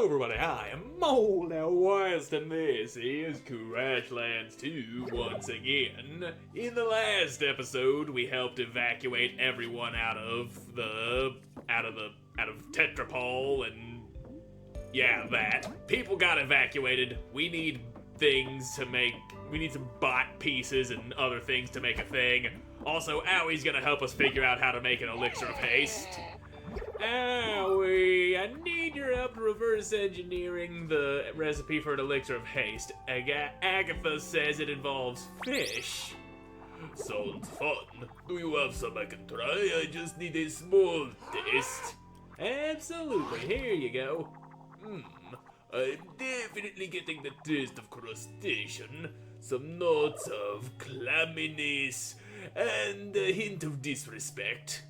Hello everybody, I am Moldy, and this is Crashlands 2 once again. In the last episode, we helped evacuate everyone out of Tetrapol and yeah, that. People got evacuated. We need some bot pieces and other things to make a thing. Also, Owie's gonna help us figure out how to make an elixir of haste. Owie, I need your help reverse engineering the recipe for an elixir of haste. Agatha says it involves fish. Sounds fun. Do you have some I can try? I just need a small taste. Absolutely, here you go. I'm definitely getting the taste of crustacean, some notes of clamminess, and a hint of disrespect.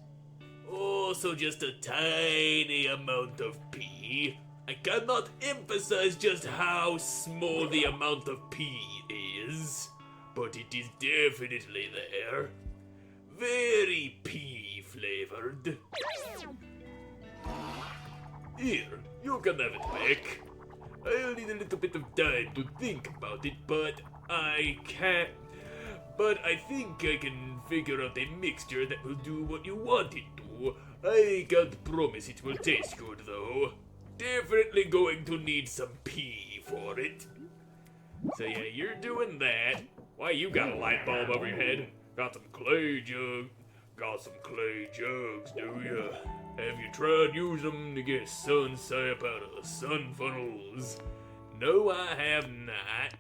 Also just a tiny amount of pee. I cannot emphasize just how small the amount of pee is, but it is definitely there. Very pea flavored. Here, you can have it back. I'll need a little bit of time to think about it, but I think I can figure out a mixture that will do what you want it to. I can't promise it will taste good, though. Definitely going to need some pee for it. So yeah, you're doing that. Why, you got a light bulb over your head? Got some clay jugs, do ya? Have you tried using them to get sun sap out of the sun funnels? No, I have not.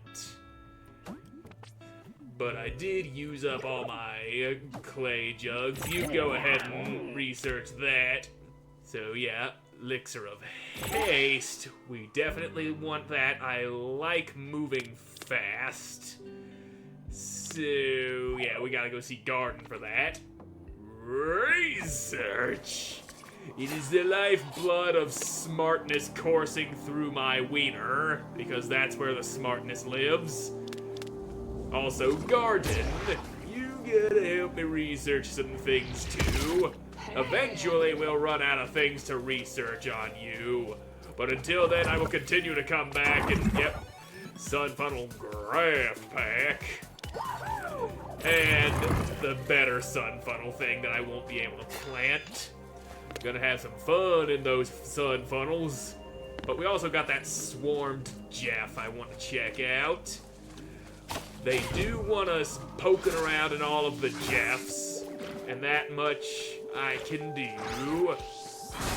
But I did use up all my clay jugs. You go ahead and research that. So yeah, elixir of haste. We definitely want that. I like moving fast. So yeah, we gotta go see Garden for that. Research. It is the lifeblood of smartness coursing through my wiener, because that's where the smartness lives. Also, Garden, you gotta help me research some things too. Eventually, we'll run out of things to research on you. But until then, I will continue to come back and, yep, Sun Funnel Graph Pack. And the better Sun Funnel thing that I won't be able to plant. Gonna have some fun in those Sun Funnels. But we also got that swarmed JEF I want to check out. They do want us poking around in all of the JEFs, and that much I can do.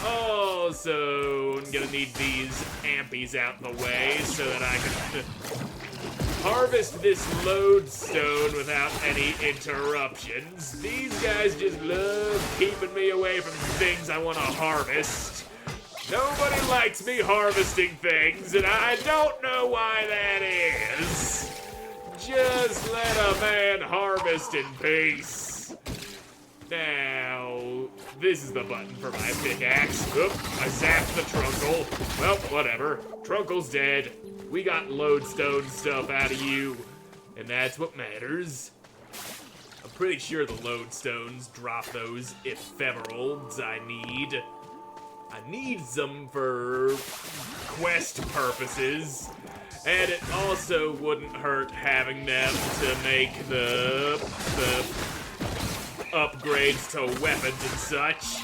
Also, I'm gonna need these ampies out in the way so that I can harvest this lodestone without any interruptions. These guys just love keeping me away from things I want to harvest. Nobody likes me harvesting things, and I don't know why that is. Just let a man harvest in peace. Now, this is the button for my pickaxe. Oop, I zapped the trunkle. Well, whatever. Trunkle's dead. We got lodestone stuff out of you, and that's what matters. I'm pretty sure the lodestones drop those ephemerals I need. I need them for quest purposes. And it also wouldn't hurt having them to make the upgrades to weapons and such.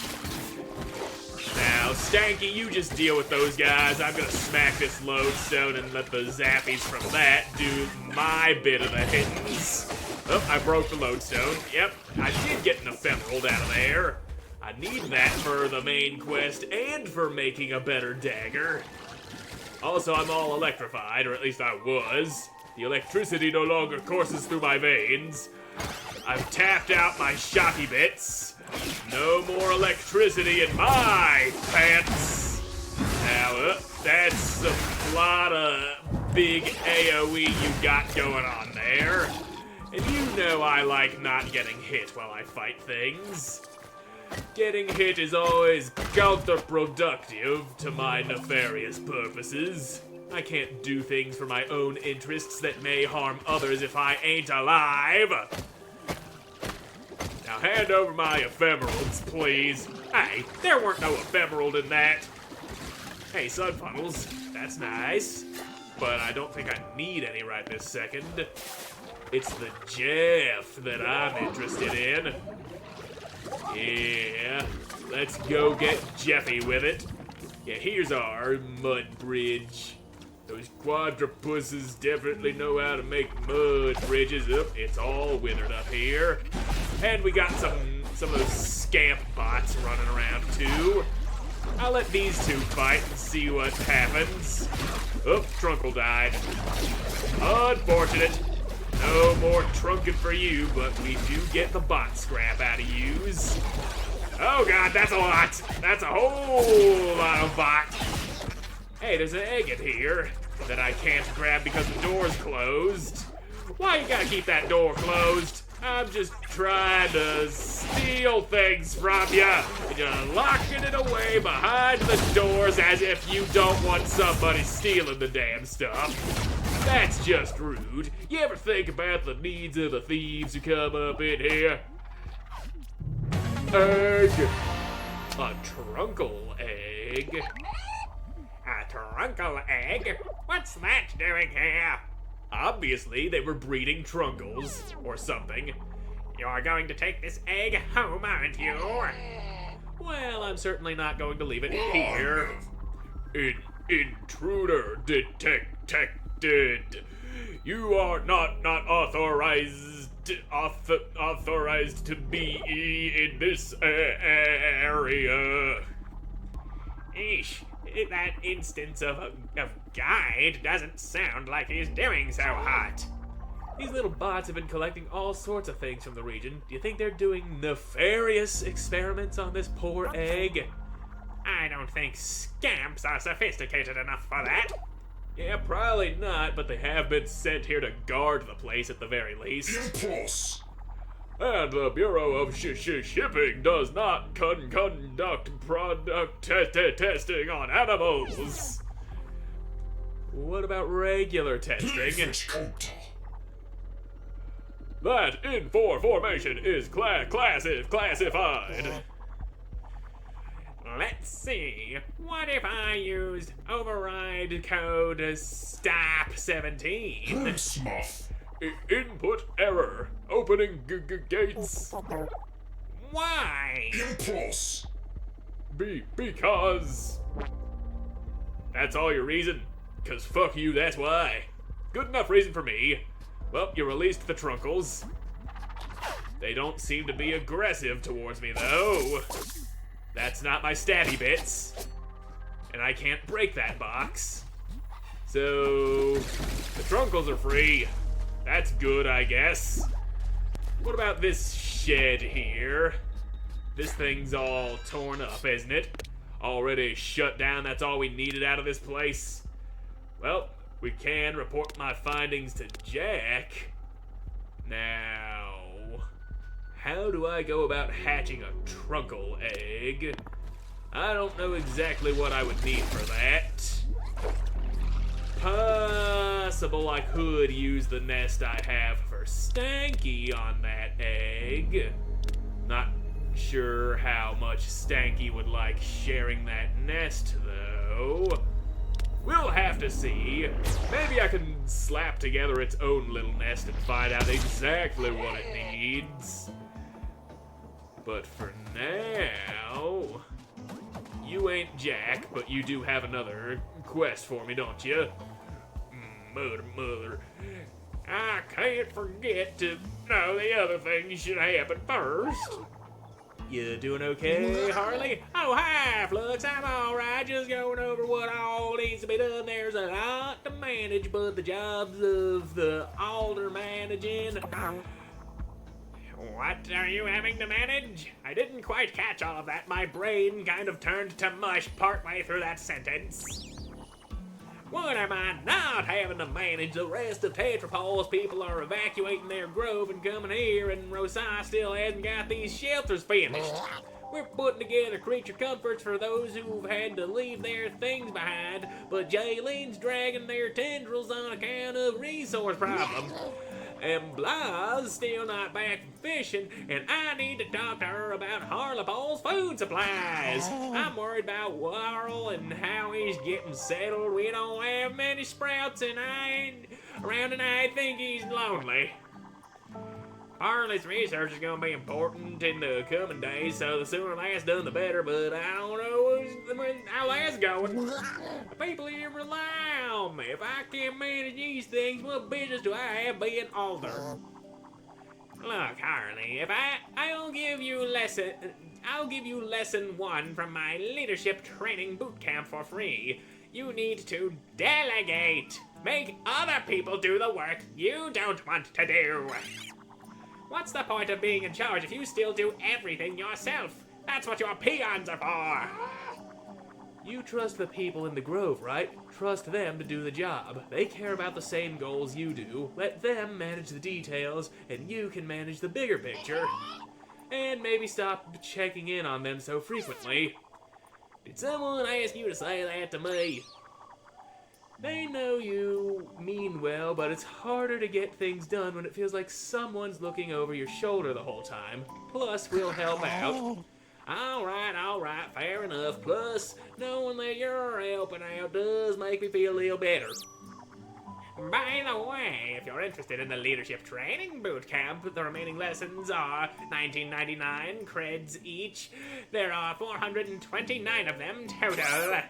Now, Stanky, you just deal with those guys. I'm gonna smack this lodestone and let the zappies from that do my bit of the hittings. Oh, I broke the lodestone. Yep, I did get an ephemeral out of there. I need that for the main quest and for making a better dagger. Also, I'm all electrified, or at least I was. The electricity no longer courses through my veins. I've tapped out my shocky bits. No more electricity in my pants. Now, that's a lot of big AoE you got going on there. And you know I like not getting hit while I fight things. Getting hit is always counterproductive to my nefarious purposes. I can't do things for my own interests that may harm others if I ain't alive. Now hand over my ephemerals, please. Hey, there weren't no ephemerals in that. Hey, sun funnels. That's nice. But I don't think I need any right this second. It's the JEF that I'm interested in. Yeah, let's go get Jeffy with it. Yeah, here's our mud bridge. Those quadrupuses definitely know how to make mud bridges. It's all withered up here. And we got some of those scamp bots running around too. I'll let these two fight and see what happens. Oh, Trunkle died. Unfortunate. No more trunking for you, but we do get the bot scrap out of yous. Oh god, that's a lot. That's a whole lot of bot. Hey, there's an egg in here that I can't grab because the door's closed. Why you gotta keep that door closed? I'm just trying to steal things from you, and you're locking it away behind the doors as if you don't want somebody stealing the damn stuff. That's just rude. You ever think about the needs of the thieves who come up in here? Egg. A trunkle egg. A trunkle egg? What's that doing here? Obviously, they were breeding trunkles, or something. You're going to take this egg home, aren't you? Well, I'm certainly not going to leave it here. Intruder detected. You are not authorized to be in this area. Eesh, that instance of guide doesn't sound like he's doing so hot. These little bots have been collecting all sorts of things from the region. Do you think they're doing nefarious experiments on this poor egg? I don't think scamps are sophisticated enough for that. Yeah, probably not, but they have been sent here to guard the place at the very least. Impulse. And the Bureau of Shipping does not conduct product testing on animals. What about regular testing? That information is classified. Let's see. What if I used override code STOP17? Smuff. Input error. Opening gates. Why? Impulse. Because. That's all your reason? 'Cause fuck you, that's why. Good enough reason for me. Well, you released the trunkles. They don't seem to be aggressive towards me, though. That's not my stabby bits. And I can't break that box. So, the trunkles are free. That's good, I guess. What about this shed here? This thing's all torn up, isn't it? Already shut down, that's all we needed out of this place. Well, we can report my findings to Jack. Now, how do I go about hatching a trunkle egg? I don't know exactly what I would need for that. Possible I could use the nest I have for Stanky on that egg. Not sure how much Stanky would like sharing that nest, though. We'll have to see. Maybe I can slap together its own little nest and find out exactly what it needs. But for now, you ain't Jack, but you do have another quest for me, don't you? Mother. I can't forget to know the other things should happen first. You doing okay, Harley? Oh, hi, Flux. I'm alright. Just going over what all needs to be done. There's a lot to manage, but the jobs of the alder managing. What are you having to manage? I didn't quite catch all of that. My brain kind of turned to mush partway through that sentence. What am I not having to manage? The rest of Tetropol's people are evacuating their grove and coming here, and Rosai still hasn't got these shelters finished. We're putting together creature comforts for those who've had to leave their things behind, but Jaylene's dragging their tendrils on account of resource problems. And Bla's still not back from fishing, and I need to talk to her about Harlepool's food supplies. I'm worried about Warrell and how he's getting settled. We don't have many sprouts and I ain't around, and I think he's lonely. Harley's research is going to be important in the coming days, so the sooner that's done, the better, but I don't know how that's going. The people here rely on me. If I can't manage these things, what business do I have being older? Look, Harley, if I'll give you lesson 1 from my leadership training boot camp for free. You need to delegate. Make other people do the work you don't want to do. What's the point of being in charge if you still do everything yourself? That's what your peons are for. You trust the people in the grove, right? Trust them to do the job. They care about the same goals you do. Let them manage the details, and you can manage the bigger picture. And maybe stop checking in on them so frequently. Did someone ask you to say that to me? They know you mean well, but it's harder to get things done when it feels like someone's looking over your shoulder the whole time. Plus, we'll help out. All right, fair enough. Plus, knowing that you're helping out does make me feel a little better. By the way, if you're interested in the leadership training boot camp, the remaining lessons are $19.99 creds each. There are 429 of them total.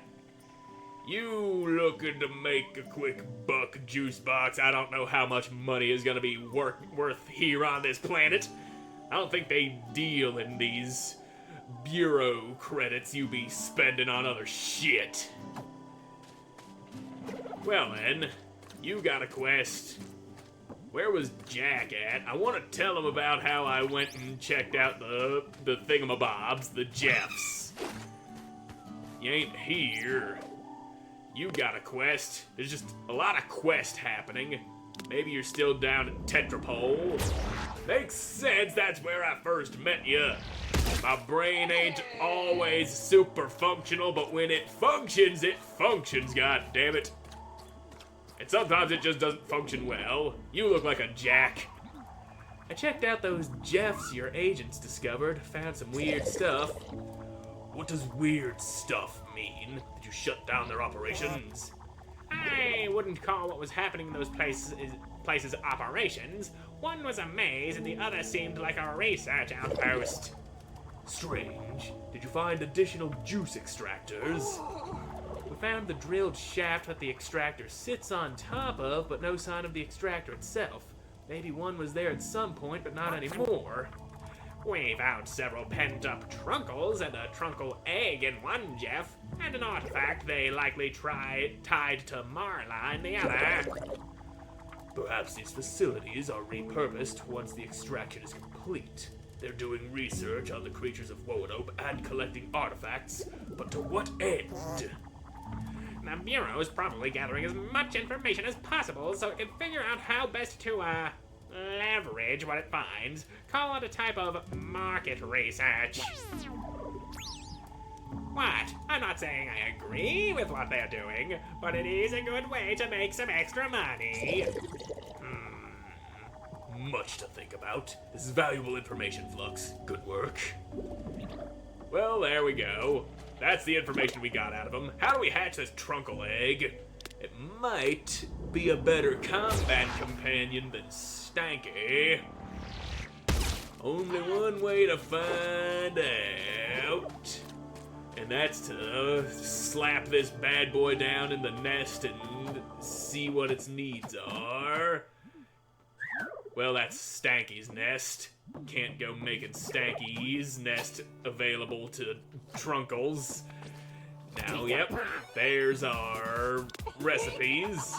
You looking to make a quick buck, juice box? I don't know how much money is gonna be worth here on this planet. I don't think they deal in these bureau credits you be spending on other shit. Well then, you got a quest. Where was Jack at? I want to tell him about how I went and checked out the thingamabobs, the Jeffs. You ain't here. You got a quest. There's just a lot of quest happening. Maybe you're still down at Tetrapole. Makes sense, that's where I first met you. My brain ain't always super functional, but when it functions, goddammit. And sometimes it just doesn't function well. You look like a jack. I checked out those Jeffs your agents discovered, found some weird stuff. What does weird stuff mean? Did you shut down their operations? I wouldn't call what was happening in those places operations. One was a maze and the other seemed like a research outpost. Strange. Did you find additional juice extractors? We found the drilled shaft that the extractor sits on top of, but no sign of the extractor itself. Maybe one was there at some point, but not anymore. We found several pent-up trunkles and a trunkle egg in one Jeff, and an artifact they likely tied to Marla in the other. Perhaps these facilities are repurposed once the extraction is complete. They're doing research on the creatures of Woadope and collecting artifacts, but to what end? The Bureau is probably gathering as much information as possible so it can figure out how best to, leverage what it finds. Call it a type of market research. What? I'm not saying I agree with what they're doing, but it is a good way to make some extra money. Much to think about. This is valuable information, Flux. Good work. Well, there we go. That's the information we got out of him. How do we hatch this trunkle egg? It might be a better combat companion than Stanky. Only one way to find out. And that's to slap this bad boy down in the nest and see what its needs are. Well, that's Stanky's nest. Can't go making Stanky's nest available to trunkles. Now, yep, there's our recipes.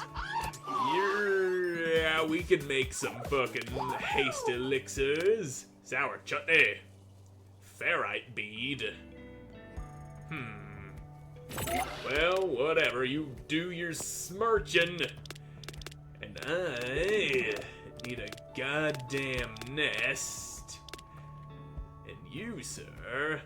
Yeah, we can make some fucking haste elixirs. Sour chutney. Ferrite bead. Well, whatever. You do your smirching. And I need a goddamn nest. And you, sir,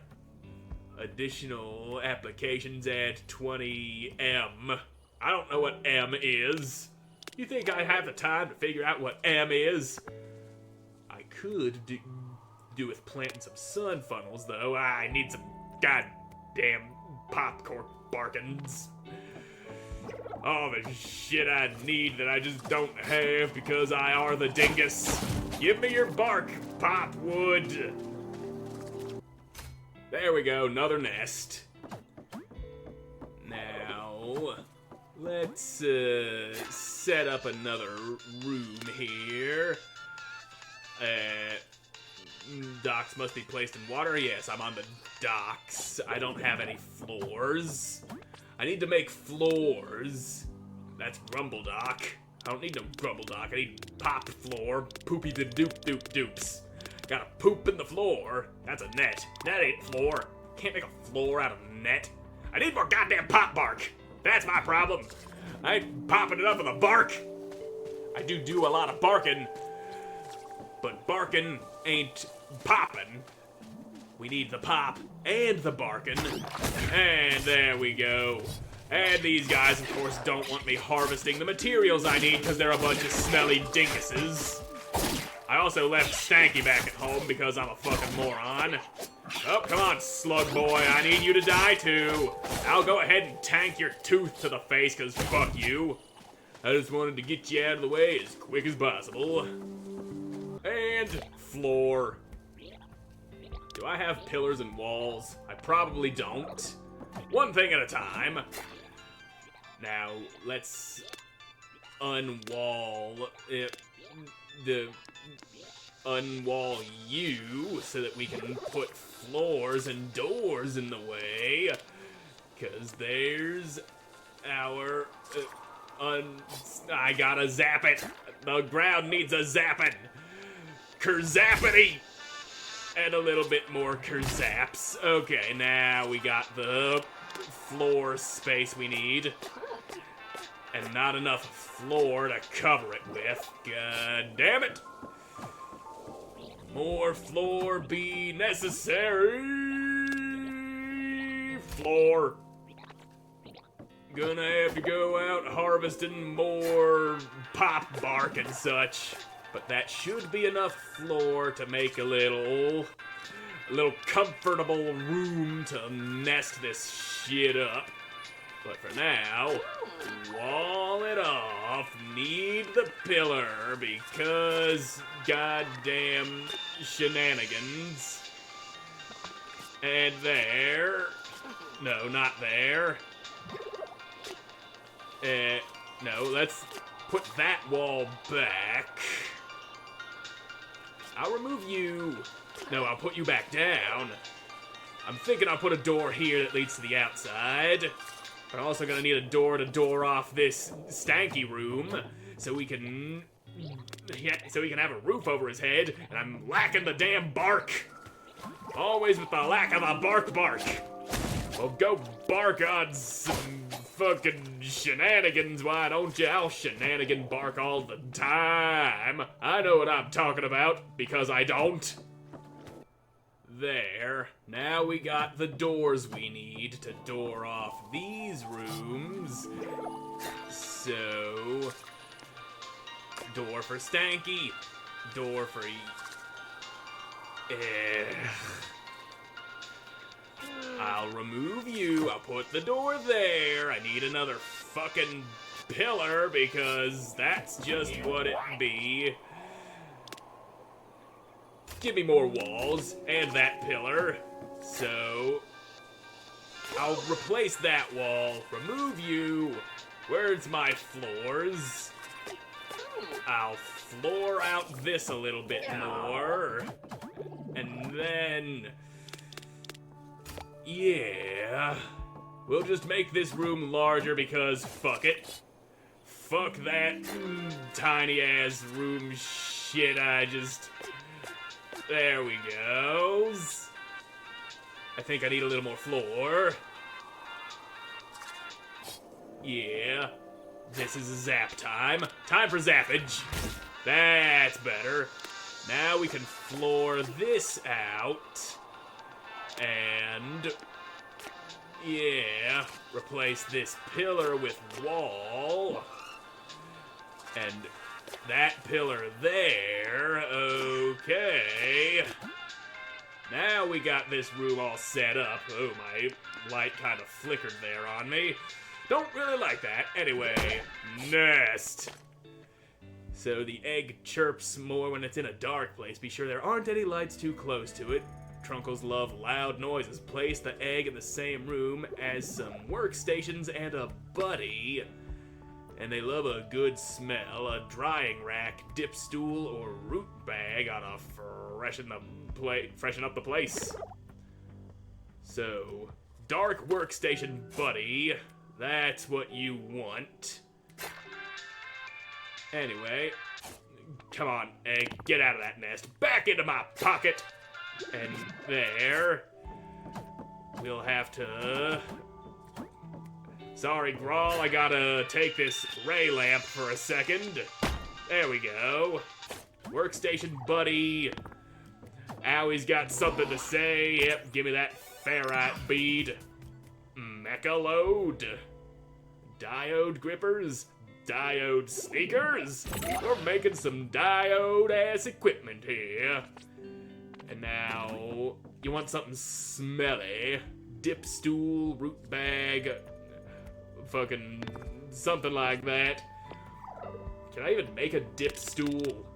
additional applications at 20M. I don't know what M is. You think I have the time to figure out what M is? I could do with planting some sun funnels, though. I need some goddamn popcorn barkins. All the shit I need that I just don't have because I are the dingus. Give me your bark, Popwood. There we go, another nest. Now, let's set up another room here. Docks must be placed in water. Yes, I'm on the docks. I don't have any floors. I need to make floors. That's Rumble Dock. I don't need no Grumble Dock. I need Pop Floor. Poopy the doop doop doops. Gotta poop in the floor. That's a net. That ain't floor. Can't make a floor out of net. I need more goddamn pop bark. That's my problem. I ain't popping it up with a bark. I do a lot of barking, but barking ain't popping. We need the pop and the barking. And there we go. And these guys, of course, don't want me harvesting the materials I need because they're a bunch of smelly dinguses. I also left Stanky back at home because I'm a fucking moron. Oh, come on, slug boy. I need you to die too. I'll go ahead and tank your tooth to the face because fuck you. I just wanted to get you out of the way as quick as possible. And floor. Do I have pillars and walls? I probably don't. One thing at a time. Now, let's unwall it. Unwall you so that we can put floors and doors in the way. Cause there's our I gotta zap it. The ground needs a zapping. Kerzappity! And a little bit more kerzaps. Okay, now we got the floor space we need. And not enough floor to cover it with. God damn it! More floor be necessary. Floor. Gonna have to go out harvesting more pop bark and such. But that should be enough floor to make a little comfortable room to nest this shit up. But for now, wall it off, need the pillar because goddamn shenanigans. And there, no, not there. No, let's put that wall back. I'll remove you. No, I'll put you back down. I'm thinking I'll put a door here that leads to the outside. But I'm also gonna need a door to door off this stanky room so we can have a roof over his head, and I'm lacking the damn bark. Always with the lack of a bark. Well, go bark on some fucking shenanigans, why don't you? I'll shenanigan bark all the time. I know what I'm talking about, because I don't. There. Now we got the doors we need to door off these rooms. So, door for Stanky. Door for... I'll remove you. I'll put the door there. I need another fucking pillar because that's just what it be. Give me more walls and that pillar. So, I'll replace that wall. Remove you. Where's my floors? I'll floor out this a little bit more. And then... yeah, we'll just make this room larger because fuck it. Fuck that tiny ass room shit. There we go. I think I need a little more floor. Yeah, this is zap time. Time for zappage. That's better. Now we can floor this out. And, yeah, replace this pillar with wall. And that pillar there, okay. Now we got this room all set up. Oh, my light kind of flickered there on me. Don't really like that. Anyway, nest. So the egg chirps more when it's in a dark place. Be sure there aren't any lights too close to it. Trunkles love loud noises. Place the egg in the same room as some workstations and a buddy. And they love a good smell. A drying rack, dip stool, or root bag ought to freshen up the place. So, dark workstation buddy. That's what you want. Anyway, come on, egg, get out of that nest. Back into my pocket. And there. We'll have to... Sorry, Grawl, I gotta take this ray lamp for a second. There we go. Workstation buddy. Owie's got something to say. Yep, give me that ferrite bead. Mecha load. Diode grippers. Diode sneakers. We're making some diode-ass equipment here. And now, you want something smelly. Dip stool, root bag, fucking something like that. Can I even make a dip stool?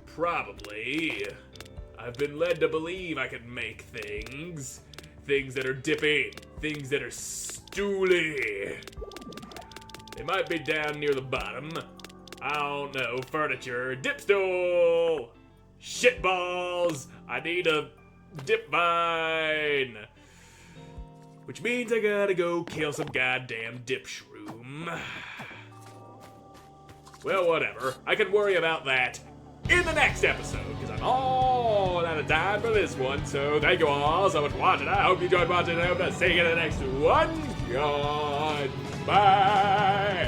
Probably. I've been led to believe I can make things. Things that are dippy. Things that are stooly. They might be down near the bottom. I don't know. Furniture. Dip stool! Shitballs! I need a dip vine! Which means I gotta go kill some goddamn dip shroom. Well, whatever. I can worry about that in the next episode, because I'm all out of time for this one. So thank you all so much for watching. I hope you enjoyed watching. I hope to see you in the next one. Goodbye.